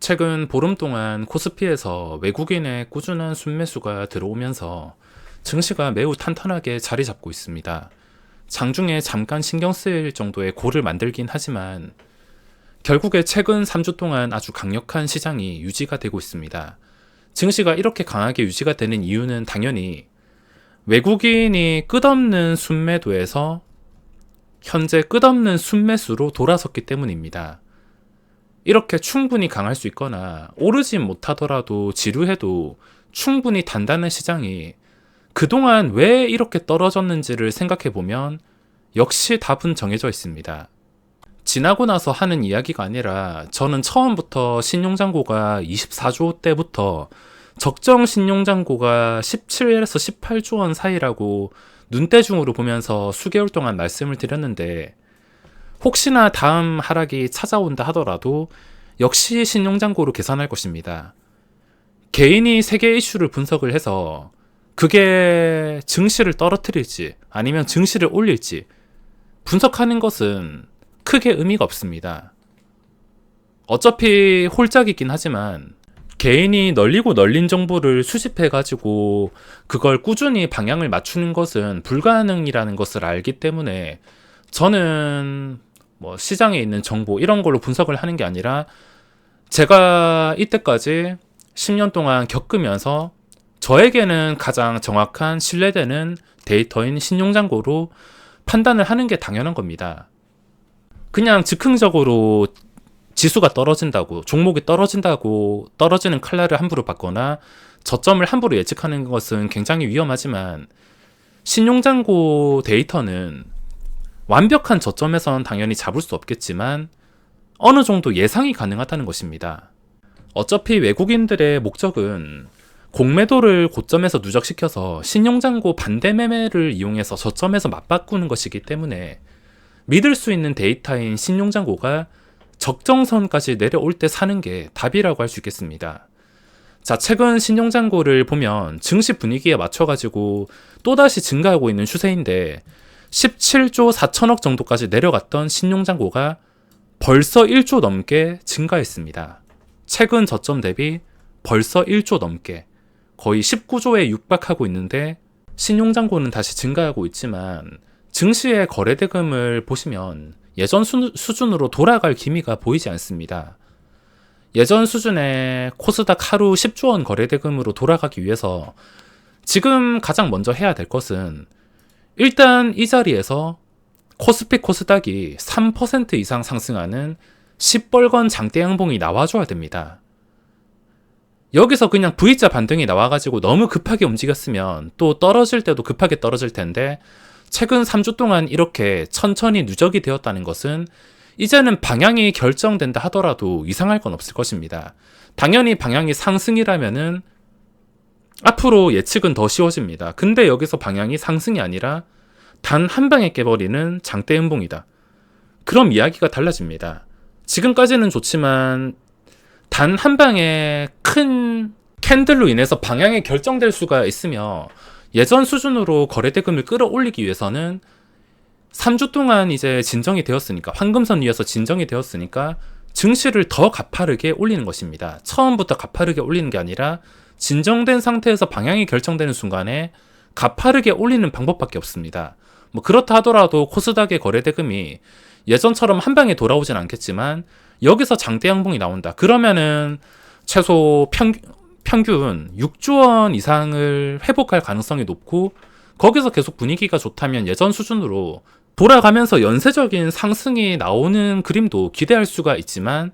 최근 보름 동안 코스피에서 외국인의 꾸준한 순매수가 들어오면서 증시가 매우 탄탄하게 자리 잡고 있습니다. 장중에 잠깐 신경 쓰일 정도의 고를 만들긴 하지만 결국에 최근 3주 동안 아주 강력한 시장이 유지가 되고 있습니다. 증시가 이렇게 강하게 유지가 되는 이유는 당연히 외국인이 끝없는 순매도에서 현재 끝없는 순매수로 돌아섰기 때문입니다. 이렇게 충분히 강할 수 있거나 오르진 못하더라도 지루해도 충분히 단단한 시장이 그동안 왜 이렇게 떨어졌는지를 생각해보면 역시 답은 정해져 있습니다. 지나고 나서 하는 이야기가 아니라 저는 처음부터 신용잔고가 24조 때부터 적정 신용잔고가 17에서 18조 원 사이라고 눈대중으로 보면서 수개월 동안 말씀을 드렸는데 혹시나 다음 하락이 찾아온다 하더라도 역시 신용잔고로 계산할 것입니다. 개인이 세계 이슈를 분석을 해서 그게 증시를 떨어뜨릴지 아니면 증시를 올릴지 분석하는 것은 크게 의미가 없습니다. 어차피 홀짝이긴 하지만 개인이 널리고 널린 정보를 수집해가지고 그걸 꾸준히 방향을 맞추는 것은 불가능이라는 것을 알기 때문에 저는 시장에 있는 정보 이런 걸로 분석을 하는 게 아니라 제가 이때까지 10년 동안 겪으면서 저에게는 가장 정확한 신뢰되는 데이터인 신용잔고로 판단을 하는 게 당연한 겁니다. 그냥 즉흥적으로 지수가 떨어진다고, 종목이 떨어진다고 떨어지는 칼날을 함부로 받거나 저점을 함부로 예측하는 것은 굉장히 위험하지만 신용잔고 데이터는 완벽한 저점에선 당연히 잡을 수 없겠지만 어느 정도 예상이 가능하다는 것입니다. 어차피 외국인들의 목적은 공매도를 고점에서 누적시켜서 신용잔고 반대 매매를 이용해서 저점에서 맞바꾸는 것이기 때문에 믿을 수 있는 데이터인 신용잔고가 적정선까지 내려올 때 사는 게 답이라고 할 수 있겠습니다. 자, 최근 신용잔고를 보면 증시 분위기에 맞춰가지고 또다시 증가하고 있는 추세인데 17조 4천억 정도까지 내려갔던 신용잔고가 벌써 1조 넘게 증가했습니다. 최근 저점 대비 벌써 1조 넘게 거의 19조에 육박하고 있는데 신용잔고는 다시 증가하고 있지만 증시의 거래대금을 보시면 예전 수준으로 돌아갈 기미가 보이지 않습니다. 예전 수준의 코스닥 하루 10조 원 거래대금으로 돌아가기 위해서 지금 가장 먼저 해야 될 것은 일단 이 자리에서 코스피 코스닥이 3% 이상 상승하는 10벌건 장대 양봉이 나와줘야 됩니다. 여기서 그냥 V자 반등이 나와가지고 너무 급하게 움직였으면 또 떨어질 때도 급하게 떨어질 텐데 최근 3주 동안 이렇게 천천히 누적이 되었다는 것은 이제는 방향이 결정된다 하더라도 이상할 건 없을 것입니다. 당연히 방향이 상승이라면은 앞으로 예측은 더 쉬워집니다. 근데 여기서 방향이 상승이 아니라 단 한 방에 깨버리는 장대 음봉이다. 그럼 이야기가 달라집니다. 지금까지는 좋지만 단 한 방에 큰 캔들로 인해서 방향이 결정될 수가 있으며 예전 수준으로 거래대금을 끌어올리기 위해서는 3주 동안 이제 진정이 되었으니까 황금선 위에서 진정이 되었으니까 증시를 더 가파르게 올리는 것입니다. 처음부터 가파르게 올리는 게 아니라 진정된 상태에서 방향이 결정되는 순간에 가파르게 올리는 방법밖에 없습니다. 그렇다 하더라도 코스닥의 거래대금이 예전처럼 한 방에 돌아오진 않겠지만 여기서 장대 양봉이 나온다. 그러면은 최소 평균 6조 원 이상을 회복할 가능성이 높고 거기서 계속 분위기가 좋다면 예전 수준으로 돌아가면서 연쇄적인 상승이 나오는 그림도 기대할 수가 있지만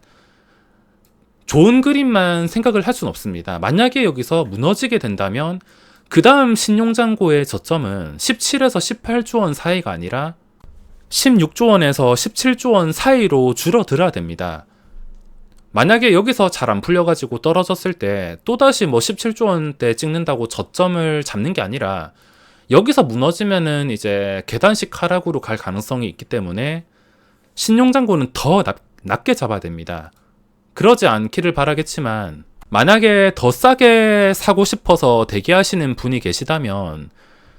좋은 그림만 생각을 할 수는 없습니다. 만약에 여기서 무너지게 된다면 그 다음 신용잔고의 저점은 17에서 18조 원 사이가 아니라 16조 원에서 17조 원 사이로 줄어들어야 됩니다. 만약에 여기서 잘 안 풀려가지고 떨어졌을 때 또다시 17조 원대 찍는다고 저점을 잡는 게 아니라 여기서 무너지면은 이제 계단식 하락으로 갈 가능성이 있기 때문에 신용잔고는 더 낮게 잡아야 됩니다. 그러지 않기를 바라겠지만 만약에 더 싸게 사고 싶어서 대기하시는 분이 계시다면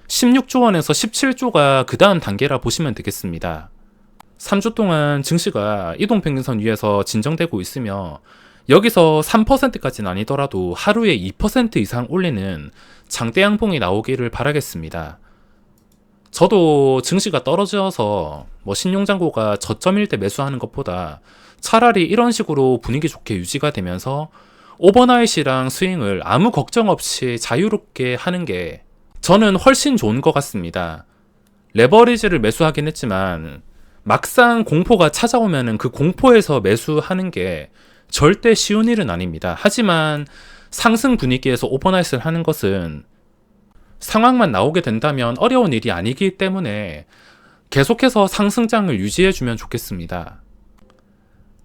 16조 원에서 17조가 그 다음 단계라 보시면 되겠습니다. 3주 동안 증시가 이동평균선 위에서 진정되고 있으며 여기서 3%까지는 아니더라도 하루에 2% 이상 올리는 장대 양봉이 나오기를 바라겠습니다. 저도 증시가 떨어져서 신용잔고가 저점일 때 매수하는 것보다 차라리 이런 식으로 분위기 좋게 유지가 되면서 오버나잇이랑 스윙을 아무 걱정 없이 자유롭게 하는 게 저는 훨씬 좋은 것 같습니다. 레버리지를 매수하긴 했지만 막상 공포가 찾아오면 그 공포에서 매수하는 게 절대 쉬운 일은 아닙니다. 하지만 상승 분위기에서 오버나잇을 하는 것은 상황만 나오게 된다면 어려운 일이 아니기 때문에 계속해서 상승장을 유지해주면 좋겠습니다.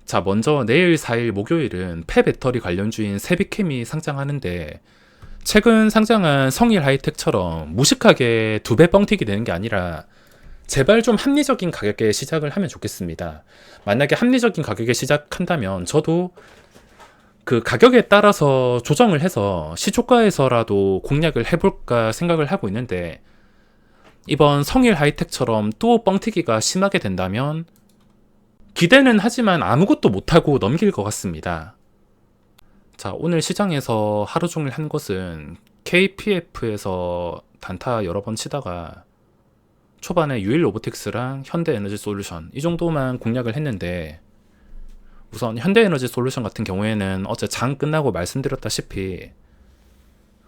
자, 먼저 내일 4일 목요일은 폐배터리 관련주인 세비캠이 상장하는데, 최근 상장한 성일 하이텍처럼 무식하게 2배 뻥튀기 되는 게 아니라 제발 좀 합리적인 가격에 시작을 하면 좋겠습니다. 만약에 합리적인 가격에 시작한다면 저도 그 가격에 따라서 조정을 해서 시초가에서라도 공략을 해볼까 생각을 하고 있는데, 이번 성일 하이텍처럼 또 뻥튀기가 심하게 된다면 기대는 하지만 아무것도 못하고 넘길 것 같습니다. 자, 오늘 시장에서 하루 종일 한 것은 KPF에서 단타 여러 번 치다가 초반에 유일로보틱스랑 현대에너지솔루션 이 정도만 공략을 했는데, 우선 현대에너지솔루션 같은 경우에는 어제 장 끝나고 말씀드렸다시피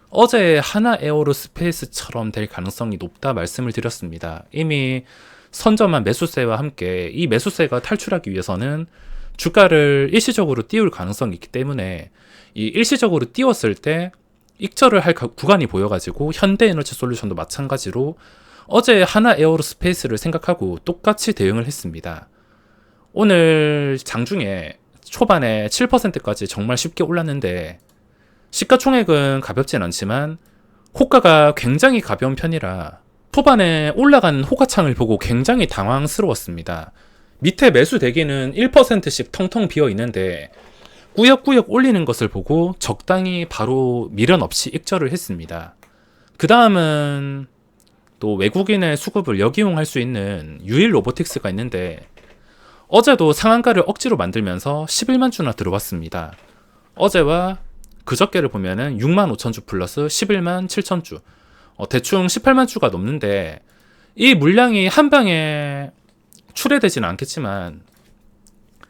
어제 하나에어로스페이스처럼 될 가능성이 높다 말씀을 드렸습니다. 이미 선점한 매수세와 함께 이 매수세가 탈출하기 위해서는 주가를 일시적으로 띄울 가능성이 있기 때문에 이 일시적으로 띄웠을 때 익절을 할 구간이 보여가지고 현대에너지솔루션도 마찬가지로 어제 하나에어로스페이스를 생각하고 똑같이 대응을 했습니다. 오늘 장중에 초반에 7%까지 정말 쉽게 올랐는데 시가총액은 가볍진 않지만 호가가 굉장히 가벼운 편이라 초반에 올라간 호가창을 보고 굉장히 당황스러웠습니다. 밑에 매수 대기는 1%씩 텅텅 비어 있는데 꾸역꾸역 올리는 것을 보고 적당히 바로 미련 없이 익절을 했습니다. 그 다음은 또 외국인의 수급을 역이용할 수 있는 유일로보틱스가 있는데 어제도 상한가를 억지로 만들면서 11만 주나 들어왔습니다. 어제와 그저께를 보면은 6만 5천 주 플러스 11만 7천 주, 대충 18만 주가 넘는데 이 물량이 한 방에 출회되지는 않겠지만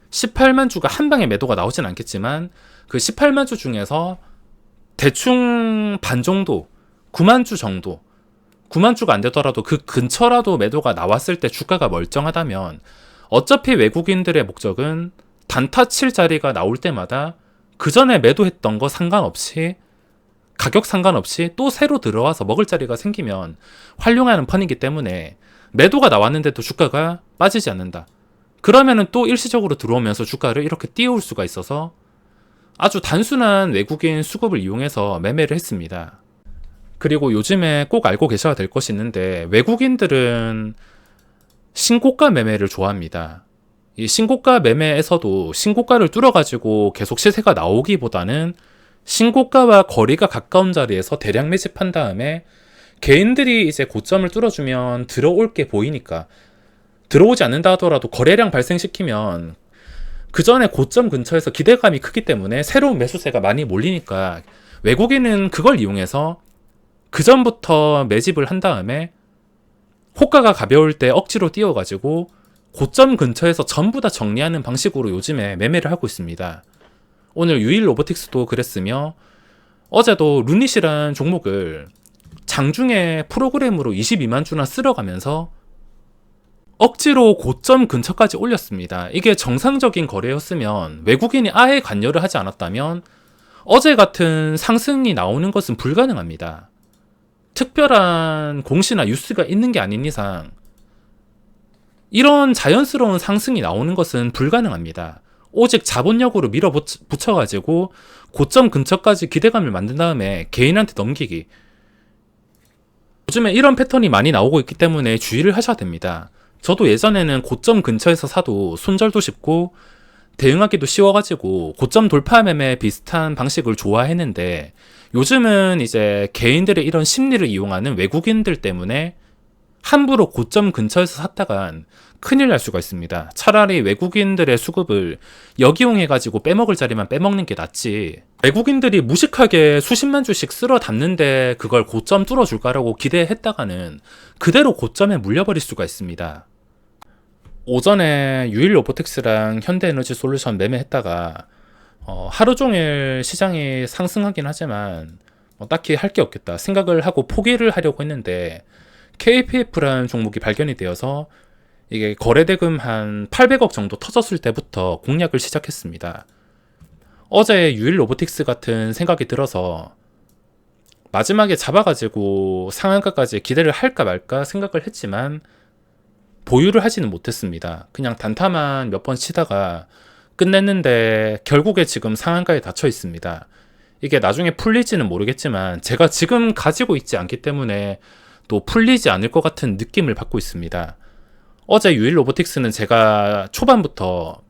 18만 주가 한 방에 매도가 나오진 않겠지만 그 18만 주 중에서 대충 반 정도, 9만 주 정도, 9만 주가 안 되더라도 그 근처라도 매도가 나왔을 때 주가가 멀쩡하다면 어차피 외국인들의 목적은 단타 칠 자리가 나올 때마다 그 전에 매도했던 거 상관없이 가격 상관없이 또 새로 들어와서 먹을 자리가 생기면 활용하는 판이기 때문에 매도가 나왔는데도 주가가 빠지지 않는다. 그러면은 또 일시적으로 들어오면서 주가를 이렇게 띄울 수가 있어서 아주 단순한 외국인 수급을 이용해서 매매를 했습니다. 그리고 요즘에 꼭 알고 계셔야 될 것이 있는데 외국인들은 신고가 매매를 좋아합니다. 이 신고가 매매에서도 신고가를 뚫어가지고 계속 시세가 나오기보다는 신고가와 거리가 가까운 자리에서 대량 매집한 다음에 개인들이 이제 고점을 뚫어주면 들어올 게 보이니까 들어오지 않는다 하더라도 거래량 발생시키면 그 전에 고점 근처에서 기대감이 크기 때문에 새로운 매수세가 많이 몰리니까 외국인은 그걸 이용해서 그 전부터 매집을 한 다음에 호가가 가벼울 때 억지로 띄워가지고 고점 근처에서 전부 다 정리하는 방식으로 요즘에 매매를 하고 있습니다. 오늘 유일로보틱스도 그랬으며 어제도 루닛이란 종목을 장중에 프로그램으로 22만 주나 쓸어가면서 억지로 고점 근처까지 올렸습니다. 이게 정상적인 거래였으면 외국인이 아예 관여를 하지 않았다면 어제 같은 상승이 나오는 것은 불가능합니다. 특별한 공시나 뉴스가 있는 게 아닌 이상 이런 자연스러운 상승이 나오는 것은 불가능합니다. 오직 자본력으로 밀어붙여가지고 고점 근처까지 기대감을 만든 다음에 개인한테 넘기기. 요즘에 이런 패턴이 많이 나오고 있기 때문에 주의를 하셔야 됩니다. 저도 예전에는 고점 근처에서 사도 손절도 쉽고 대응하기도 쉬워가지고 고점 돌파 매매 비슷한 방식을 좋아했는데 요즘은 이제 개인들의 이런 심리를 이용하는 외국인들 때문에 함부로 고점 근처에서 샀다간 큰일 날 수가 있습니다. 차라리 외국인들의 수급을 역이용해가지고 빼먹을 자리만 빼먹는 게 낫지. 외국인들이 무식하게 수십만 주씩 쓸어 담는데 그걸 고점 뚫어줄까라고 기대했다가는 그대로 고점에 물려버릴 수가 있습니다. 오전에 유일로보틱스랑 현대에너지솔루션 매매했다가 하루 종일 시장이 상승하긴 하지만 딱히 할 게 없겠다 생각을 하고 포기를 하려고 했는데 KPF라는 종목이 발견이 되어서 이게 거래대금 한 800억 정도 터졌을 때부터 공략을 시작했습니다. 어제 유일로보틱스 같은 생각이 들어서 마지막에 잡아가지고 상한가까지 기대를 할까 말까 생각을 했지만 보유를 하지는 못했습니다. 그냥 단타만 몇 번 치다가 끝냈는데 결국에 지금 상한가에 닫혀 있습니다. 이게 나중에 풀릴지는 모르겠지만 제가 지금 가지고 있지 않기 때문에 또 풀리지 않을 것 같은 느낌을 받고 있습니다. 어제 유일로보틱스는 제가 초반부터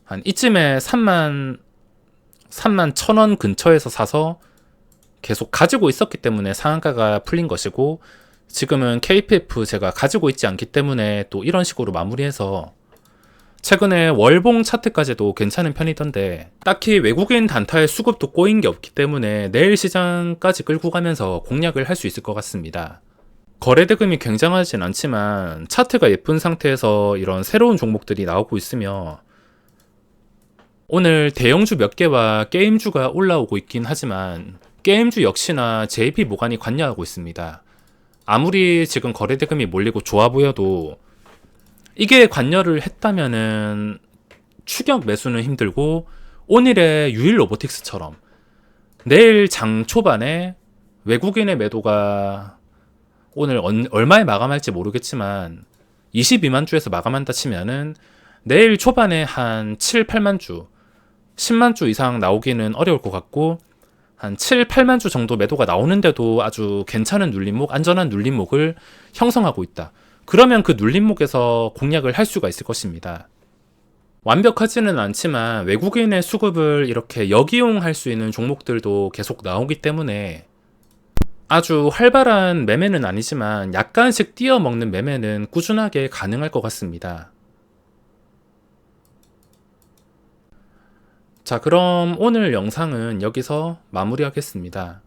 한 이쯤에 3만 1,000원 근처에서 사서 계속 가지고 있었기 때문에 상한가가 풀린 것이고, 지금은 KPF 제가 가지고 있지 않기 때문에 또 이런 식으로 마무리해서 최근에 월봉 차트까지도 괜찮은 편이던데 딱히 외국인 단타의 수급도 꼬인 게 없기 때문에 내일 시장까지 끌고 가면서 공략을 할 수 있을 것 같습니다. 거래대금이 굉장하진 않지만 차트가 예쁜 상태에서 이런 새로운 종목들이 나오고 있으며 오늘 대형주 몇 개와 게임주가 올라오고 있긴 하지만 게임주 역시나 JP모간이 관여하고 있습니다. 아무리 지금 거래대금이 몰리고 좋아 보여도 이게 관여를 했다면은 추격 매수는 힘들고 오늘의 유일로보틱스처럼 내일 장 초반에 외국인의 매도가 오늘 얼마에 마감할지 모르겠지만 22만 주에서 마감한다 치면은 내일 초반에 한 7, 8만 주, 10만 주 이상 나오기는 어려울 것 같고 한 7, 8만 주 정도 매도가 나오는데도 아주 괜찮은 눌림목, 안전한 눌림목을 형성하고 있다. 그러면 그 눌림목에서 공략을 할 수가 있을 것입니다. 완벽하지는 않지만 외국인의 수급을 이렇게 역이용할 수 있는 종목들도 계속 나오기 때문에 아주 활발한 매매는 아니지만 약간씩 띄어먹는 매매는 꾸준하게 가능할 것 같습니다. 자, 그럼 오늘 영상은 여기서 마무리하겠습니다.